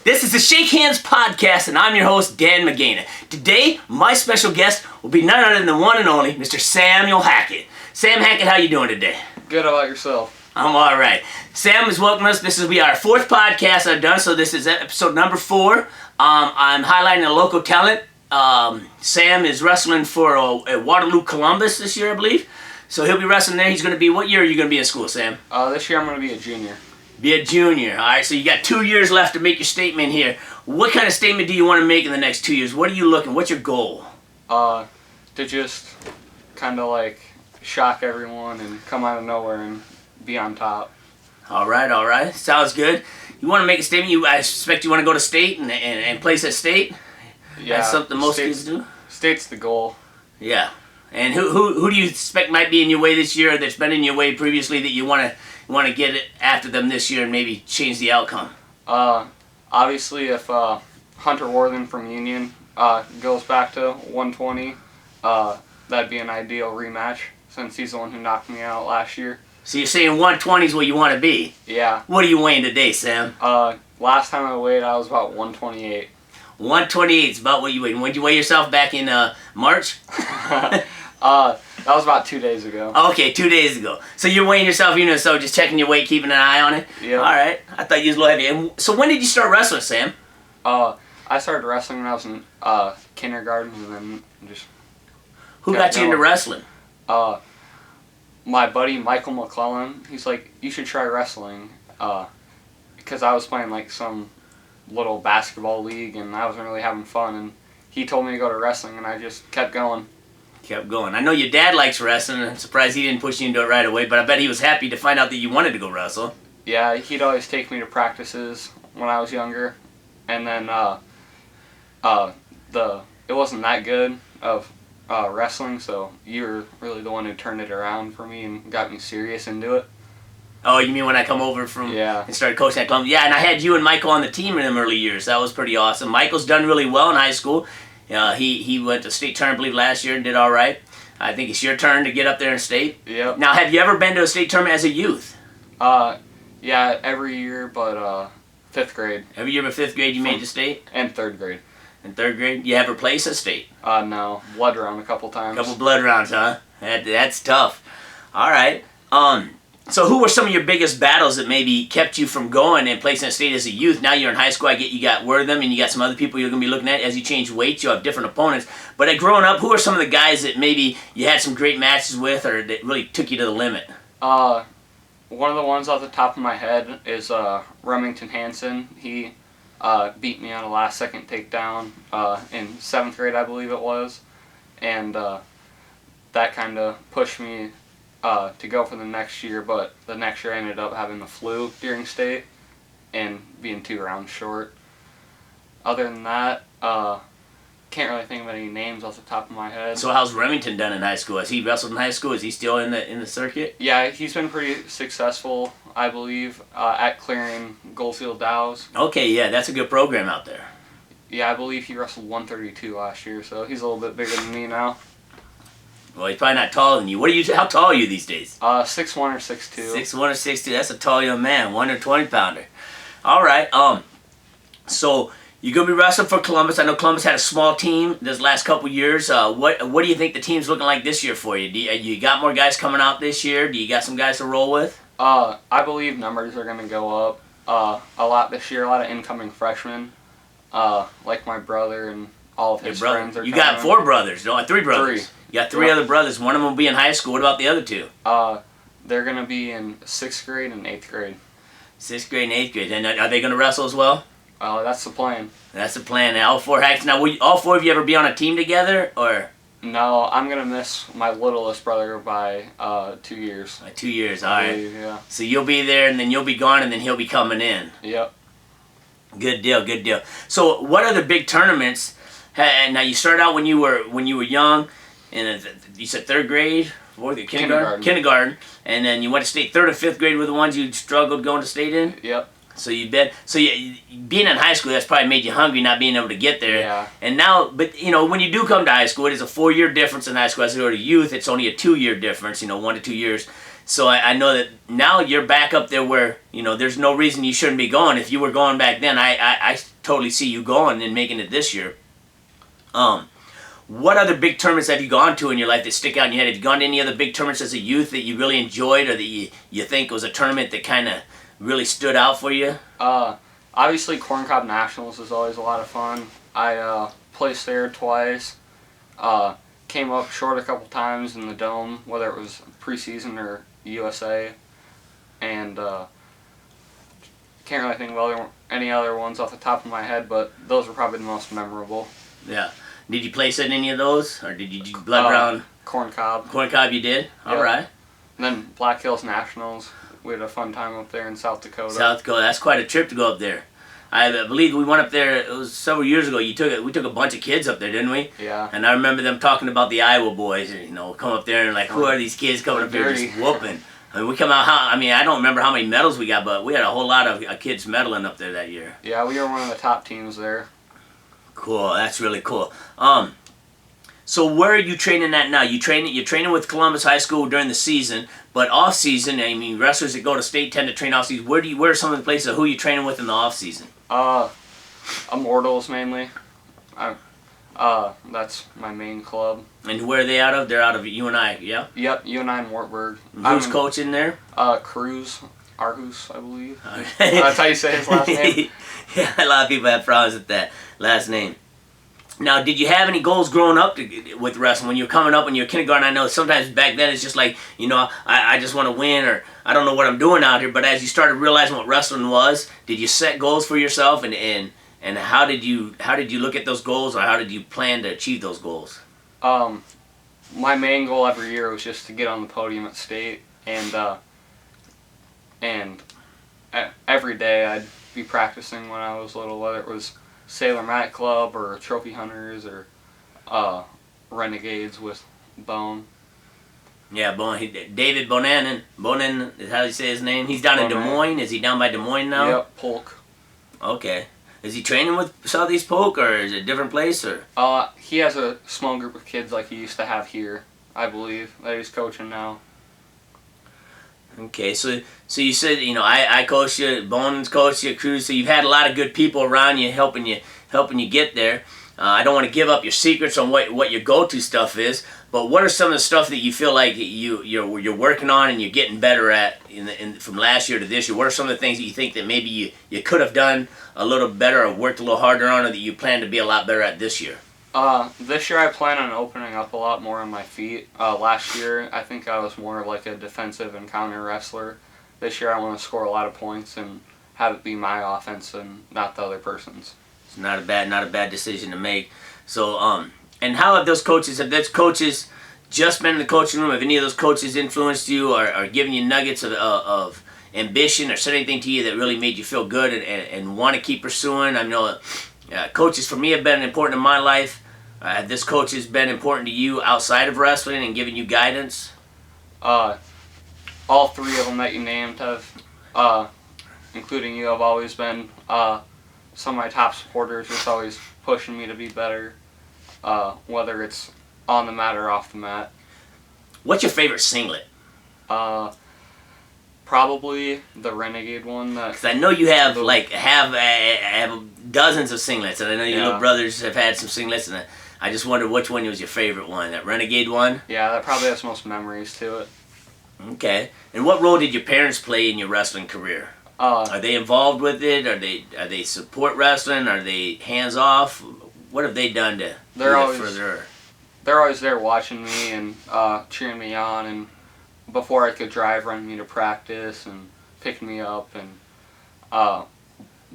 This is the Shake Hands Podcast, and I'm your host, Dan Magana. Today, my special guest will be none other than the one and only Mr. Samuel Hackett. Sam Hackett, how you doing today? Good, how about yourself? I'm all right. Sam is welcoming us. This will be our fourth podcast I've done, so this is episode number 4. I'm highlighting a local talent. Sam is wrestling for a Waterloo, Columbus this year, I believe. So he'll be wrestling there. He's going to be, what year are you going to be in school, Sam? This year I'm going to be a junior. Be a junior. All right, so you got 2 years left to make your statement here. What kind of statement do you want to make in the next 2 years? What are you looking? What's your goal? To just kind of like shock everyone and come out of nowhere and be on top. All right. Sounds good. You want to make a statement? I suspect you want to go to state and place at state? Yeah. That's something most kids do? State's the goal. Yeah. And who do you suspect might be in your way this year that's been in your way previously that you want to get it after them this year and maybe change the outcome? Obviously, if Hunter Worthen from Union goes back to 120, that'd be an ideal rematch since he's the one who knocked me out last year. So you're saying 120 is where you want to be? Yeah. What are you weighing today, Sam? Last time I weighed, I was about 128. 128 is about what you weighed. When did you weigh yourself? Back in March? That was about 2 days ago. Okay, 2 days ago. So you're weighing yourself, so just checking your weight, keeping an eye on it? Yeah. All right. I thought you was a little heavy. And so when did you start wrestling, Sam? I started wrestling when I was in kindergarten, and then just... Who got you into wrestling? My buddy Michael McClellan. He's like, you should try wrestling. Because I was playing like some little basketball league, and I wasn't really having fun, and he told me to go to wrestling, and I just kept going. I know your dad likes wrestling. I'm surprised he didn't push you into it right away, but I bet he was happy to find out that you wanted to go wrestle. Yeah, he'd always take me to practices when I was younger, and then it wasn't that good of wrestling, so you were really the one who turned it around for me and got me serious into it. Oh, you mean when I come over and started coaching at Columbus? Yeah, and I had you and Michael on the team in them early years. That was pretty awesome. Michael's done really well in high school. He went to state tournament, I believe, last year and did all right. I think it's your turn to get up there in state. Yep. Now, have you ever been to a state tournament as a youth? Yeah, every year, but 5th grade. Every year but 5th grade you made the state? And 3rd grade. In 3rd grade? You ever placed at state? No. Blood round a couple times. Couple blood rounds, huh? That's tough. All right. So who were some of your biggest battles that maybe kept you from going and placing at state as a youth? Now you're in high school. I get you got Wortham and you got some other people you're going to be looking at. As you change weight, you have different opponents. But growing up, who are some of the guys that maybe you had some great matches with or that really took you to the limit? One of the ones off the top of my head is Remington Hansen. He beat me on a last-second takedown in 7th grade, I believe it was. And that kind of pushed me to go for the next year, but the next year I ended up having the flu during state and being 2 rounds short. Other than that, can't really think of any names off the top of my head. So how's Remington done in high school? Has he wrestled in high school? Is he still in the circuit? Yeah, he's been pretty successful, I believe, at clearing Goldfield Dows. Okay, yeah, that's a good program out there. Yeah, I believe he wrestled 132 last year, so he's a little bit bigger than me now. Well, he's probably not taller than you. How tall are you these days? 6'1" or 6'2". 6'1" or 6'2". That's a tall young man. 120-pounder. All right. So you're gonna be wrestling for Columbus. I know Columbus had a small team this last couple years. What do you think the team's looking like this year for you? You got more guys coming out this year? Do you got some guys to roll with? I believe numbers are gonna go up a lot this year. A lot of incoming freshmen, like my brother and all of his friends. You got 4 brothers, no? 3 brothers. 3. You got 3 other brothers. One of them will be in high school. What about the other 2? They're going to be in 6th grade and 8th grade. 6th grade and 8th grade. And are they going to wrestle as well? That's the plan. That's the plan. Now, all 4 Hackets. Now, will all 4 of you ever be on a team together, or? No, I'm going to miss my littlest brother by 2 years. By 2 years, all right. Yeah. So you'll be there, and then you'll be gone, and then he'll be coming in. Yep. Good deal. So what are the big tournaments? Now, you started out when you were young, and you said 3rd grade, 4th, kindergarten, and then you went to state. 3rd and 5th grade were the ones you struggled going to state in. Yep. So being in high school, that's probably made you hungry, not being able to get there. Yeah. And now, but when you do come to high school, it is a 4-year difference in high school. As you go to youth, it's only a 2-year difference. 1 to 2 years. So I know that now you're back up there where there's no reason you shouldn't be going. If you were going back then, I totally see you going and making it this year. What other big tournaments have you gone to in your life that stick out in your head? Have you gone to any other big tournaments as a youth that you really enjoyed, or that you think was a tournament that kind of really stood out for you? Obviously, Corn Cob Nationals is always a lot of fun. I placed there twice. Came up short a couple times in the Dome, whether it was preseason or USA. And can't really think of any other ones off the top of my head, but those were probably the most memorable. Yeah. Did you place in any of those, or did you do blood round? Corn Cob. Corn Cob you did? All right. And then Black Hills Nationals. We had a fun time up there in South Dakota. South Dakota. That's quite a trip to go up there. I believe we went up there, it was several years ago. We took a bunch of kids up there, didn't we? Yeah. And I remember them talking about the Iowa boys, and, come up there and like, who are these kids coming up there just whooping? I mean, we come out, I don't remember how many medals we got, but we had a whole lot of kids medaling up there that year. Yeah, we were one of the top teams there. Cool, that's really cool. So where are you training at now? You're training with Columbus High School during the season, but off season, I mean, wrestlers that go to state tend to train off season. Where are some of the places? Who are you training with in the off season? Immortals mainly. That's my main club. And where are they out of? They're out of UNI, yeah? Yep, UNI in Wartburg. Who's coaching there? Cruz Arhus, I believe. That's how you say his last name. Yeah, a lot of people have problems with that last name. Now, did you have any goals growing up with wrestling? When you were coming up, when you were kindergarten, I know sometimes back then it's just like, I just want to win, or I don't know what I'm doing out here. But as you started realizing what wrestling was, did you set goals for yourself, and how did you look at those goals, or how did you plan to achieve those goals? My main goal every year was just to get on the podium at state, and every day I'd be practicing when I was little, whether it was Sailor Mat Club or Trophy Hunters or Renegades with Bone. Yeah, David Bonin is how you say his name. He's down in Des Moines. Is he down by Des Moines now? Yep, Polk. Okay. Is he training with Southeast Polk, or is it a different place, or? He has a small group of kids like he used to have here, I believe, that he's coaching now. Okay, so you said, I coached you, Bones coached you, Cruz, so you've had a lot of good people around you helping you get there. I don't want to give up your secrets on what your go-to stuff is, but what are some of the stuff that you feel like you're working on and you're getting better at from last year to this year? What are some of the things that you think that maybe you could have done a little better or worked a little harder on, or that you plan to be a lot better at this year? This year I plan on opening up a lot more on my feet. Last year I think I was more of like a defensive and counter wrestler. This year I want to score a lot of points and have it be my offense and not the other person's. It's not a bad decision to make. So, and how have those coaches just been in the coaching room? Have any of those coaches influenced you, or given you nuggets of ambition, or said anything to you that really made you feel good and want to keep pursuing? I know coaches for me have been important in my life. This coach has been important to you outside of wrestling and giving you guidance? All three of them that you named have, including you, have always been some of my top supporters, just always pushing me to be better, whether it's on the mat or off the mat. What's your favorite singlet? Probably the Renegade one. Because I know you have have dozens of singlets, and I know your little brothers have had some singlets, and I just wondered which one was your favorite one. That Renegade one? Yeah, that probably has most memories to it. Okay. And what role did your parents play in your wrestling career? Are they involved with it? Are they support wrestling? Are they hands off? What have they done to They're always further? They're always there watching me and cheering me on, and before I could drive, running me to practice and picking me up and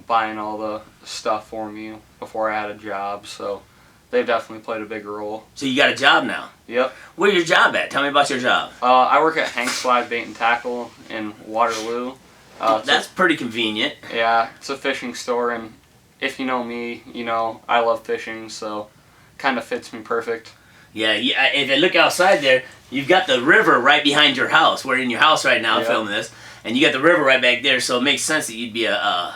buying all the stuff for me before I had a job. So they definitely played a big role. So you got a job now? Yep. Where's your job at? Tell me about your job. I work at Hank's Flag Bait and Tackle in Waterloo. That's pretty convenient. Yeah, it's a fishing store, and if you know me, you know I love fishing, so kind of fits me perfect. Yeah. If I look outside there, you've got the river right behind your house. We're in your house right now filming this, and you got the river right back there, so it makes sense that you'd be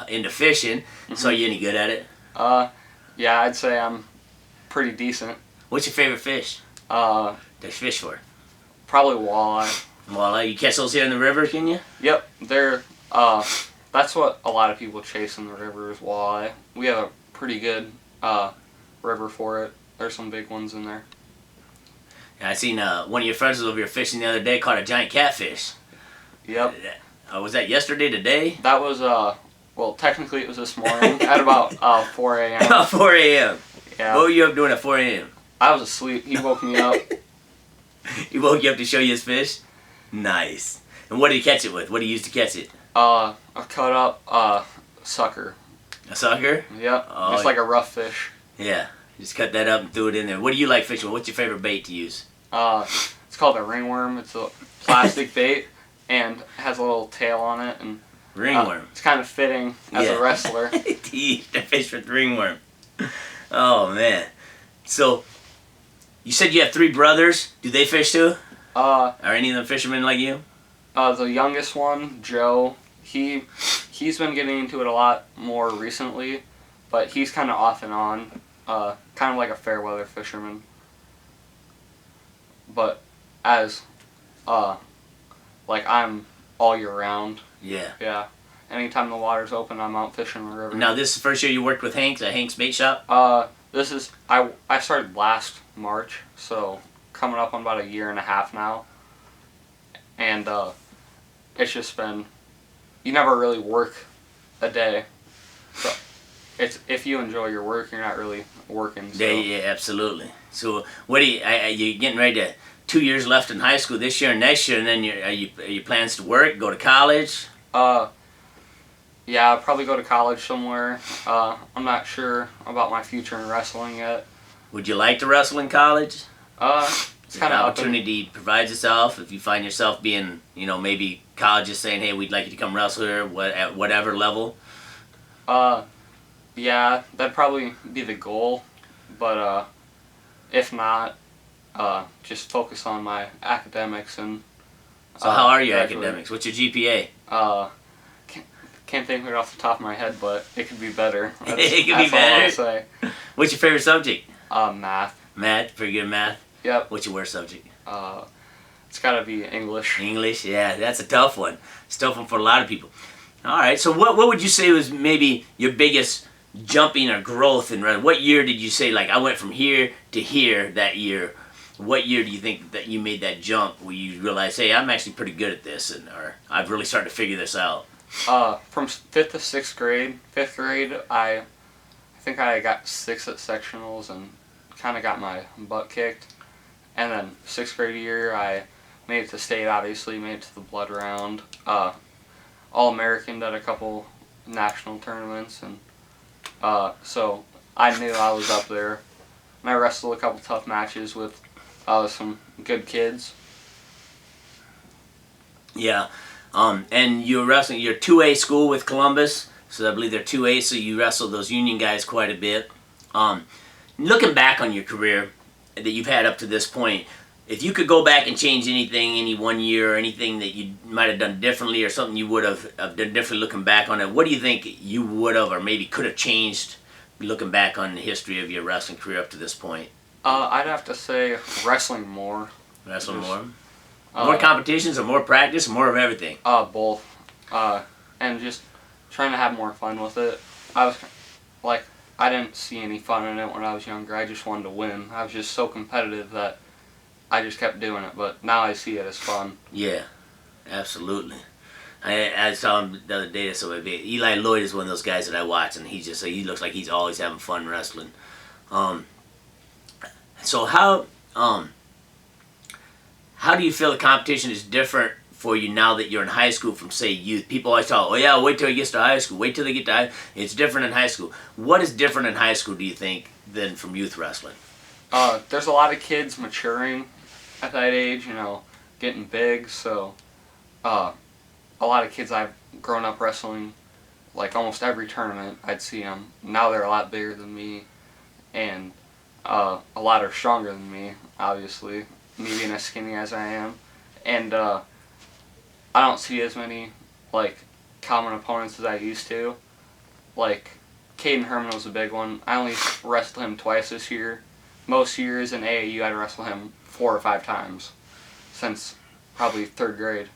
into fishing. Mm-hmm. So are you any good at it? Yeah, I'd say I'm pretty decent. What's your favorite fish? To fish for? Probably walleye. Walleye? You catch those here in the river, can you? Yep, they're that's what a lot of people chase in the river is walleye. We have a pretty good river for it. There's some big ones in there. I seen one of your friends was over here fishing the other day, caught a giant catfish. Yep. Was that yesterday, today? That was, well, technically it was this morning at about 4 a.m. About 4 a.m. Yeah. What were you up doing at 4 a.m.? I was asleep. He woke me up. He woke you up to show you his fish? Nice. And what did he catch it with? What did he use to catch it? A cut up sucker. A sucker? Yep. Oh, Just like a rough fish. Yeah. Just cut that up and threw it in there. What do you like fishing with? What's your favorite bait to use? It's called a ringworm. It's a plastic bait and has a little tail on it. And Ringworm. it's kind of fitting as a wrestler. To eat the fish with ringworm. Oh, man. So, you said you have 3 brothers. Do they fish too? Are any of them fishermen like you? The youngest one, Joe, he's been getting into it a lot more recently, but he's kind of off and on, kind of like a fair weather fisherman. But as, like I'm all year round. Yeah. Yeah. Anytime the water's open, I'm out fishing the river. Now, this is the first year you worked with Hank's at Hank's Bait Shop? This is, I started last March, so coming up on about 1.5 years now. And, it's just been, you never really work a day. So, it's, if you enjoy your work, you're not really working. So. Yeah, absolutely. So, what are you getting ready to, 2 years left in high school, this year and next year, and then are you plans to work, go to college? Yeah, I'll probably go to college somewhere. I'm not sure about my future in wrestling yet. Would you like to wrestle in college? It's kind of opportunity provides itself. If you find yourself being, maybe colleges saying, "Hey, we'd like you to come wrestle here," at whatever level. Yeah, that'd probably be the goal, but if not, just focus on my academics and. So how are your graduate. academics? What's your GPA? Can't think of it off the top of my head, but it could be better. It could be better. That's all I'll say. What's your favorite subject? Math. Math. Pretty good at math. Yep. What's your worst subject? It's got to be English. English. Yeah, that's a tough one. It's a tough one for a lot of people. All right. So what would you say was maybe your biggest jumping or growth in running? What year did you say, like, I went from here to here that year? What year do you think that you made that jump where you realized, hey, I'm actually pretty good at this, or I've really started to figure this out? From 5th to 6th grade. 5th grade, I think I got 6th at sectionals and kind of got my butt kicked. And then 6th grade year, I made it to state, obviously, made it to the blood round. All-American at a couple national tournaments, and so I knew I was up there. And I wrestled a couple tough matches with some good kids. Yeah. And you're wrestling, you're 2A school with Columbus, so I believe they're 2A, so you wrestle those Union guys quite a bit. Looking back on your career that you've had up to this point, if you could go back and change anything, any 1 year, or anything that you might have done differently or something you would have done differently looking back on it, what do you think you would have or maybe could have changed looking back on the history of your wrestling career up to this point? I'd have to say wrestling more. Wrestling more? More competitions or more practice or more of everything? Both. And just trying to have more fun with it. I didn't see any fun in it when I was younger. I just wanted to win. I was just so competitive that I just kept doing it. But now I see it as fun. Yeah, absolutely. I saw him the other day. So Eli Lloyd is one of those guys that I watch, and he looks like he's always having fun wrestling. So how do you feel the competition is different for you now that you're in high school from, say, youth? People always talk, oh yeah, wait till he gets to high school, wait till they get to high. It's different in high school. What is different in high school, do you think, than from youth wrestling? There's a lot of kids maturing at that age, getting big, so a lot of kids I've grown up wrestling, like almost every tournament, I'd see them. Now they're a lot bigger than me, and a lot are stronger than me, obviously, me being as skinny as I am. And I don't see as many, common opponents as I used to. Like, Caden Herman was a big one. I only wrestled him twice this year. Most years in AAU, I'd wrestle him 4 or 5 times since probably 3rd grade.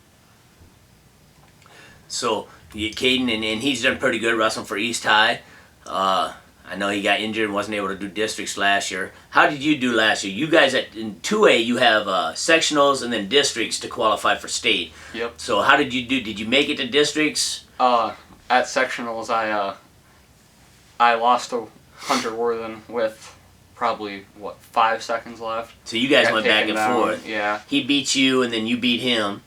So, Caden, and he's done pretty good wrestling for East High. I I know he got injured and wasn't able to do districts last year. How did you do last year? You guys in 2A, you have sectionals and then districts to qualify for state. Yep. So how did you do? Did you make it to districts? At sectionals, I lost to Hunter Worthen with probably 5 seconds left. So you guys Got went back taken and down. forth. Yeah. He beat you and then you beat him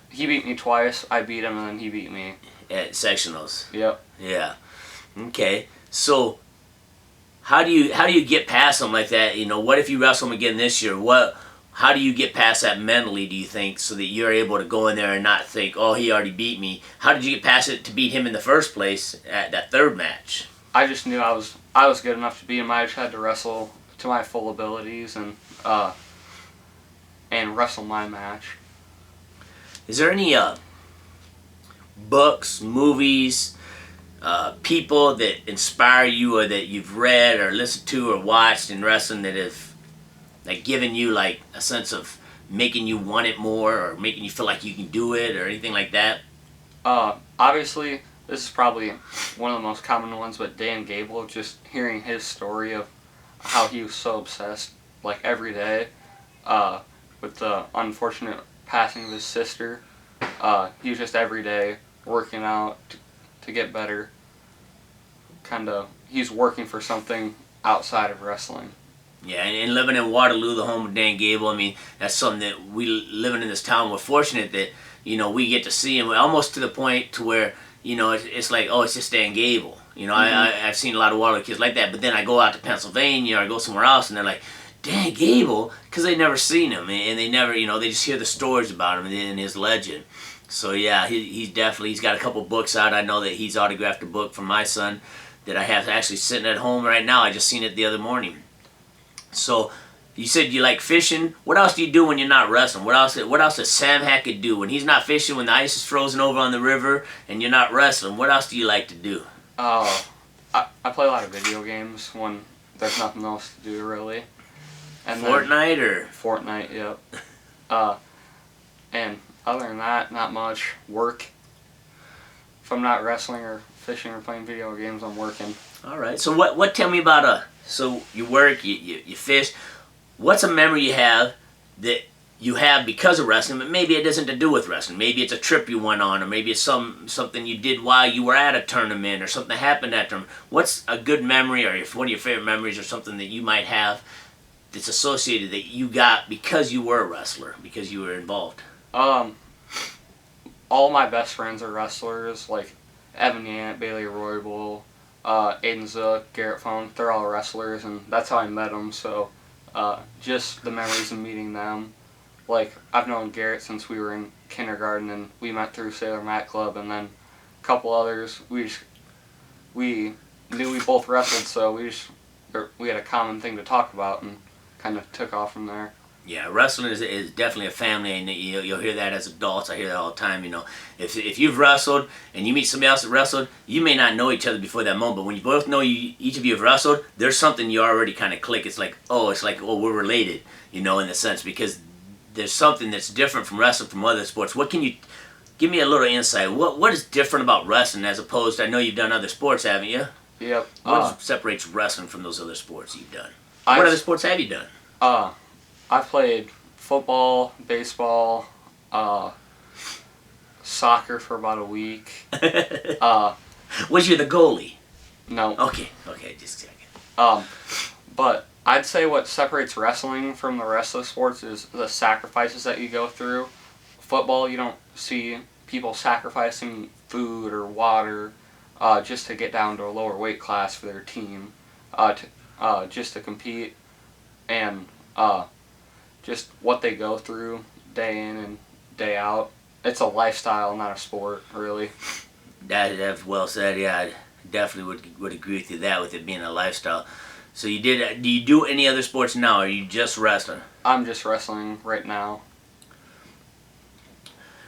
He beat me twice. I beat him, and then he beat me. at sectionals. Yep. Yeah. Okay. So how do you get past him like that? You know, what if you wrestle him again this year? How do you get past that mentally, do you think, so that you're able to go in there and not think, oh, he already beat me? How did you get past it to beat him in the first place at that third match? I just knew I was good enough to beat him. I just had to wrestle to my full abilities and wrestle my match. Is there any books, movies, people that inspire you or that you've read or listened to or watched in wrestling that have like given you like a sense of making you want it more or making you feel like you can do it or anything like that? Obviously, this is probably one of the most common ones, but Dan Gable, just hearing his story of how he was so obsessed like every day with the unfortunate passing of his sister. He was just every day working out to get better. He's working for something outside of wrestling. Yeah, and living in Waterloo, the home of Dan Gable, I mean, that's something that we living in this town, we're fortunate that, you know, we get to see him almost to the point to where, you know, it's like, oh, it's just Dan Gable. You know, I've seen a lot of Waterloo kids like that, but then I go out to Pennsylvania or I go somewhere else and they're like, Dan Gable? Because they never seen him and they never, you know, they just hear the stories about him and his legend. So yeah, he's got a couple books out. I know that he's autographed a book from my son that I have actually sitting at home right now. I just seen it the other morning. So you said you like fishing. What else do you do when you're not wrestling? What else does Sam Hackett do when he's not fishing, when the ice is frozen over on the river and you're not wrestling? What else do you like to do? I play a lot of video games when there's nothing else to do really. And Fortnite, yep. And other than that, not much. Work. If I'm not wrestling or fishing or playing video games, I'm working. All right. So what? Tell me about so you work, you fish. What's a memory you have that you have because of wrestling, but maybe it isn't to do with wrestling? Maybe it's a trip you went on, or maybe it's something you did while you were at a tournament, or something that happened at a tournament. What's a good memory, or one of your favorite memories, or something that you might have that's associated that you got because you were a wrestler, because you were involved? All my best friends are wrestlers, like Evan Yant, Bailey Roybal, Aiden Zook, Garrett Funk. They're all wrestlers, and that's how I met them. So just the memories of meeting them. Like, I've known Garrett since we were in kindergarten, and we met through Sailor Mat Club, and then a couple others. We knew we both wrestled, so we had a common thing to talk about, and kind of took off from there. Yeah, wrestling is definitely a family, and you'll hear that as adults. I hear that all the time. You know, if you've wrestled and you meet somebody else that wrestled, you may not know each other before that moment, but when you both know each of you have wrestled, there's something you already kind of click. It's like, oh, we're related, you know, in the sense, because there's something that's different from wrestling from other sports. What can you give me a little insight? What is different about wrestling as opposed to, I know you've done other sports, haven't you? Yep. What separates wrestling from those other sports you've done? What other sports have you done? I've played football, baseball, soccer for about a week. Was you the goalie? No. Okay, just checking. But I'd say what separates wrestling from the rest of the sports is the sacrifices that you go through. Football, you don't see people sacrificing food or water just to get down to a lower weight class for their team, just to compete, and just what they go through day in and day out. It's a lifestyle, not a sport, really. That's well said. Yeah, I definitely would agree with you that, with it being a lifestyle. So do you do any other sports now, or are you just wrestling? I'm just wrestling right now.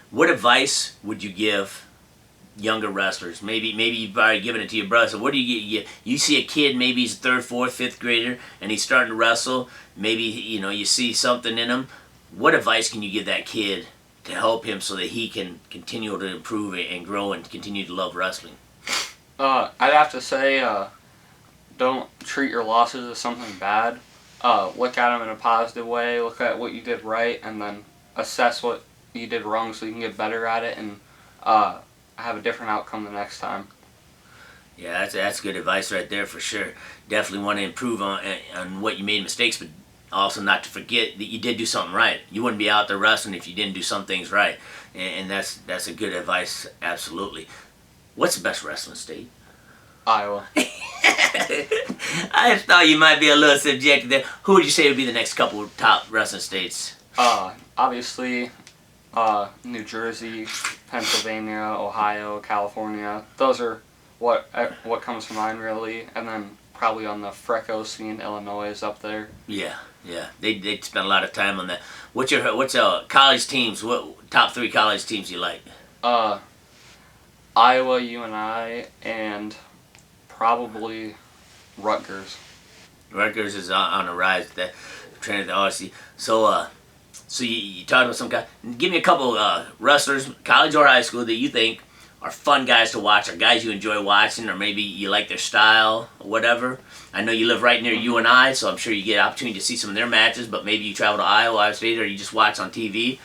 What advice would you give younger wrestlers? Maybe you've already given it to your brother. So what do you see a kid, maybe he's a 3rd, 4th, 5th grader, and he's starting to wrestle. Maybe, you know, you see something in him. What advice can you give that kid to help him so that he can continue to improve and grow and continue to love wrestling? I'd have to say, don't treat your losses as something bad. Look at them in a positive way. Look at what you did right, and then assess what you did wrong so you can get better at it and have a different outcome the next time. Yeah, that's good advice right there for sure. Definitely want to improve on what you made mistakes, but also not to forget that you did do something right. You wouldn't be out there wrestling if you didn't do some things right, and that's a good advice. Absolutely. What's the best wrestling state? Iowa. I thought you might be a little subjective there. Who would you say would be the next couple of top wrestling states? Obviously, New Jersey, Pennsylvania, Ohio, California. Those are what comes to mind really, and then probably on the Freco scene, Illinois is up there. Yeah. They spend a lot of time on that. What's college teams? What top 3 college teams you like? Iowa, UNI, and probably Rutgers. Rutgers is on the rise. That training at the RC. So you talked about some guy. Give me a couple wrestlers, college or high school, that you think are fun guys to watch, or guys you enjoy watching, or maybe you like their style or whatever. I know you live right near UNI, so I'm sure you get an opportunity to see some of their matches, but maybe you travel to Iowa State, or you just watch on TV.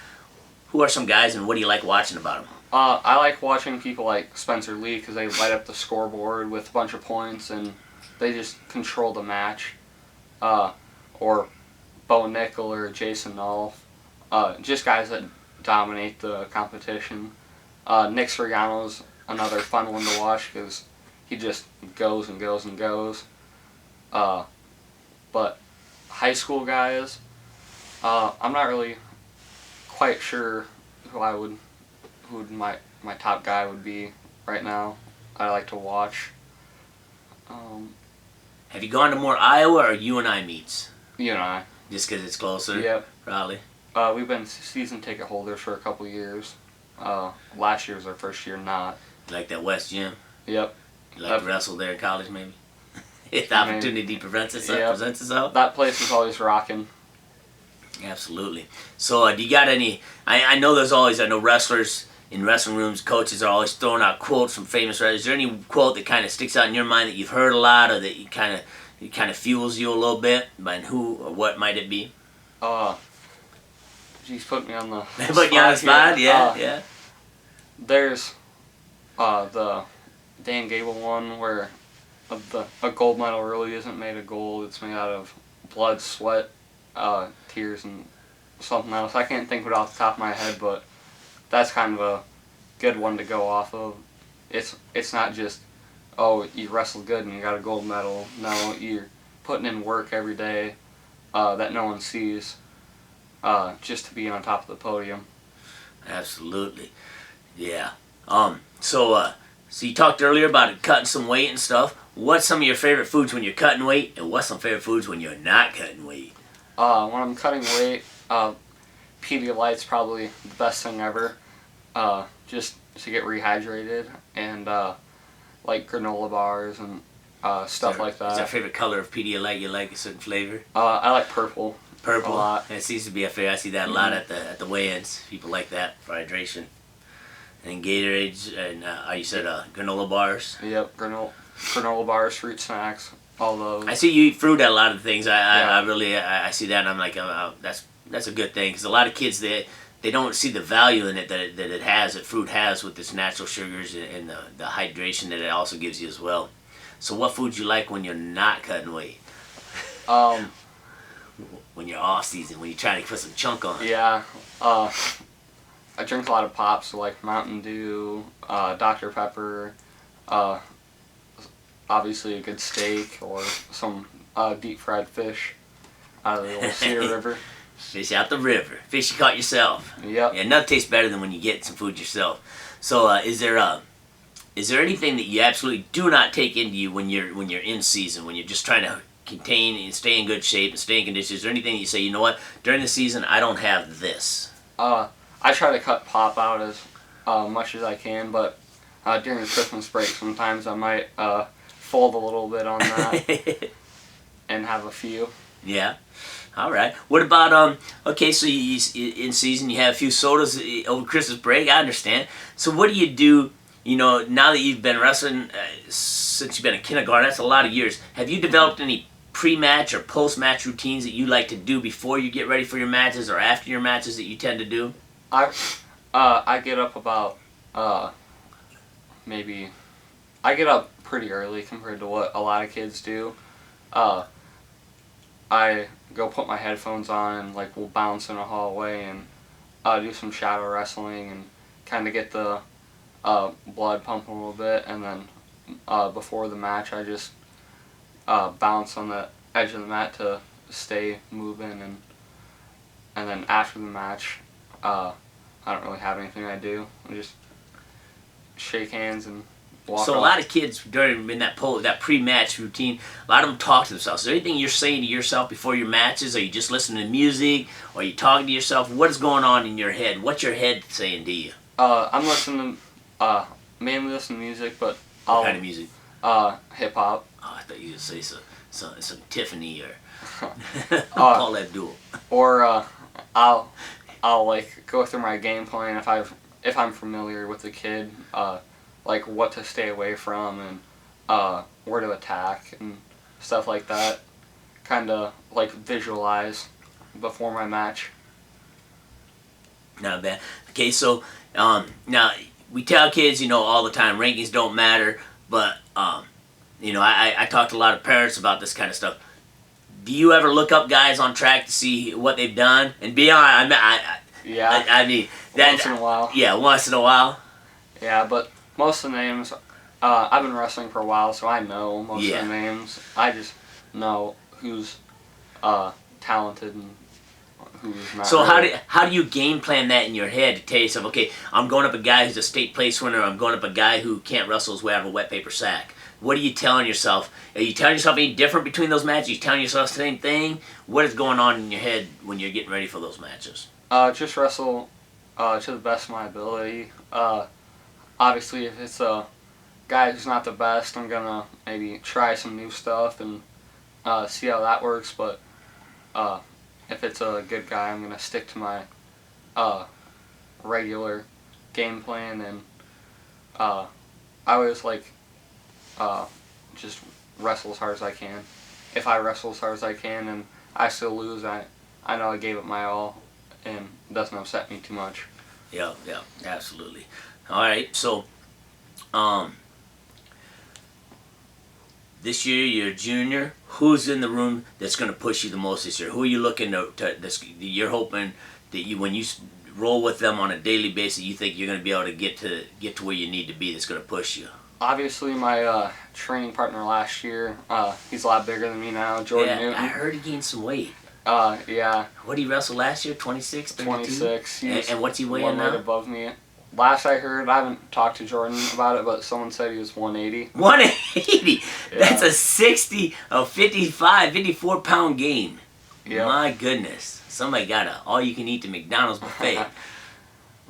Who are some guys, and what do you like watching about them? I like watching people like Spencer Lee because they light up the scoreboard with a bunch of points and they just control the match. Or Bo Nickel or Jason Nolf. Just guys that dominate the competition. Nick Soriano's another fun one to watch because he just goes and goes and goes. But high school guys, I'm not really quite sure who my top guy would be right now. I like to watch. Have you gone to more Iowa or UNI meets? UNI. Just because it's closer? Yep. Probably. We've been season ticket holders for a couple years. Last year was our first year not. You like that West Gym? Yep. You like to wrestle there in college maybe? If the opportunity presents itself? That place is always rocking. Absolutely. So do you got any, I know wrestlers in wrestling rooms, coaches are always throwing out quotes from famous wrestlers. Is there any quote that kind of sticks out in your mind that you've heard a lot, or that it kind of fuels you a little bit? And who or what might it be? Geez, put me on the Put you on the spot? Yeah. There's the Dan Gable one where a gold medal really isn't made of gold. It's made out of blood, sweat, tears, and something else. I can't think of it off the top of my head, but that's kind of a good one to go off of. It's not just, oh, you wrestled good and you got a gold medal. No, you're putting in work every day that no one sees just to be on top of the podium. Absolutely. Yeah. So you talked earlier about cutting some weight and stuff. What's some of your favorite foods when you're cutting weight, and what's some favorite foods when you're not cutting weight? When I'm cutting weight, Pedialyte's probably the best thing ever, just to get rehydrated, and like granola bars and stuff like that. Is there a favorite color of Pedialyte you like, a certain flavor? I like purple. Purple? A lot. It seems to be a favorite. I see that a lot at the weigh-ins. People like that for hydration. And Gatorades, and you said granola bars? Yep, granola bars, fruit snacks, all those. I see you eat fruit at a lot of things. I really see that, and I'm like, that's a good thing, because a lot of kids, they don't see the value in it that fruit has with its natural sugars and the hydration that it also gives you as well. So what foods you like when you're not cutting weight? When you're off season, when you're trying to put some chunk on. Yeah, I drink a lot of pops, so like Mountain Dew, Dr. Pepper, obviously a good steak or some deep fried fish out of the old Cedar River. Fish out the river. Fish you caught yourself. Yep. Yeah, nothing tastes better than when you get some food yourself. So is there anything that you absolutely do not take into you when you're in season, when you're just trying to contain and stay in good shape and stay in condition? Is there anything that you say, you know what, during the season I don't have this? I try to cut pop out as much as I can, but during the Christmas break sometimes I might fold a little bit on that and have a few. Yeah. All right. What about okay, so you in season you have a few sodas over Christmas break. I understand. So what do you do, now that you've been wrestling since you've been in kindergarten, that's a lot of years. Have you developed any pre-match or post-match routines that you like to do before you get ready for your matches or after your matches that you tend to do? I get up about maybe I get up pretty early compared to what a lot of kids do. I go put my headphones on and like we'll bounce in a hallway and do some shadow wrestling and kind of get the blood pumping a little bit, and then before the match I just bounce on the edge of the mat to stay moving, and then after the match I don't really have anything I do. I just shake hands and walk So off. a lot of kids during in that pre-match routine, a lot of them talk to themselves. Is there anything you're saying to yourself before your matches? Are you just listening to music? Or are you talking to yourself? What is going on in your head? What's your head saying to you? I'm listening to mainly listen to music, but What kind of music? hip hop. Oh, I thought you were going to say some Tiffany or Paul Abdul. Or I'll like go through my game plan if I'm familiar with the kid, like what to stay away from and where to attack and stuff like that. Kind of like visualize before my match. Not bad. Okay, so now we tell kids, all the time, rankings don't matter, but I talk to a lot of parents about this kind of stuff. Do you ever look up guys on track to see what they've done? And be honest, I mean that Once in a while. Yeah, once in a while. Yeah, but most of the names, I've been wrestling for a while, so I know most of the names. I just know who's talented and who's not. So really. how do you game plan that in your head to tell yourself, okay, I'm going up a guy who's a state place winner, I'm going up a guy who can't wrestle his way out of a wet paper sack? What are you telling yourself? Are you telling yourself any different between those matches? Are you telling yourself the same thing? What is going on in your head when you're getting ready for those matches? Just wrestle to the best of my ability. Obviously, if it's a guy who's not the best, I'm gonna maybe try some new stuff and see how that works. But if it's a good guy, I'm gonna stick to my regular game plan, and I always just wrestle as hard as I can. If I wrestle as hard as I can and I still lose, I know I gave it my all, and it doesn't upset me too much. Yeah, absolutely. All right, so this year you're a junior. Who's in the room that's going to push you the most this year? Who are you looking to you're hoping that when you roll with them on a daily basis, you think you're going to be able to get to where you need to be that's going to push you? Obviously, my training partner last year, he's a lot bigger than me now, Jordan Newton. I heard he gained some weight. Yeah. What did he wrestle last year? 26, 32? 26. And what's he weighing one now? weight above me. Last I heard, I haven't talked to Jordan about it, but someone said he was 180. 180? Yeah. That's a 54 pound gain. Yep. My goodness. Somebody got a all-you-can-eat to McDonald's buffet.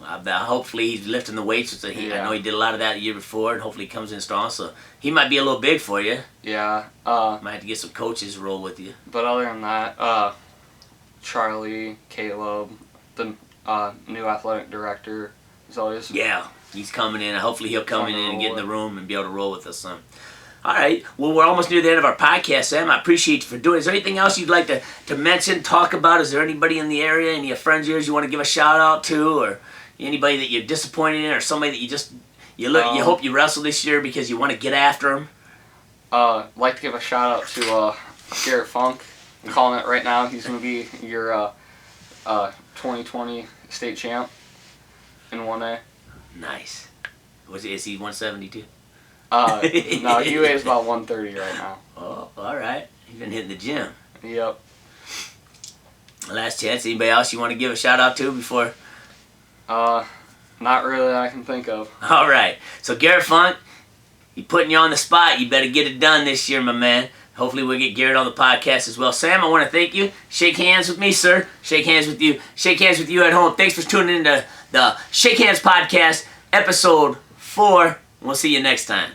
Hopefully he's lifting the weights. I know he did a lot of that the year before, and hopefully he comes in strong. So he might be a little big for you. Yeah. Might have to get some coaches to roll with you. But other than that, Charlie, Caleb, the new athletic director, is always... Yeah, he's coming in. Hopefully he'll come in and get in the room and be able to roll with us some. All right. Well, we're almost near the end of our podcast, Sam. I appreciate you for doing it. Is there anything else you'd like to mention, talk about? Is there anybody in the area, any of friends of yours you want to give a shout out to, or anybody that you're disappointed in, or somebody that you hope you wrestle this year because you want to get after them? Like to give a shout out to Garrett Funk. I'm calling it right now. He's going to be your 2020 state champ in 1A. Nice. Is he 172? No, he weighs about 130 right now. Oh, all right. He's been hitting the gym. Yep. Last chance. Anybody else you want to give a shout out to before? Not really that I can think of. All right. So Garrett Funk, he's putting you on the spot. You better get it done this year, my man. Hopefully we'll get Garrett on the podcast as well. Sam, I want to thank you. Shake hands with me, sir. Shake hands with you. Shake hands with you at home. Thanks for tuning in to the Shake Hands Podcast, episode 4. We'll see you next time.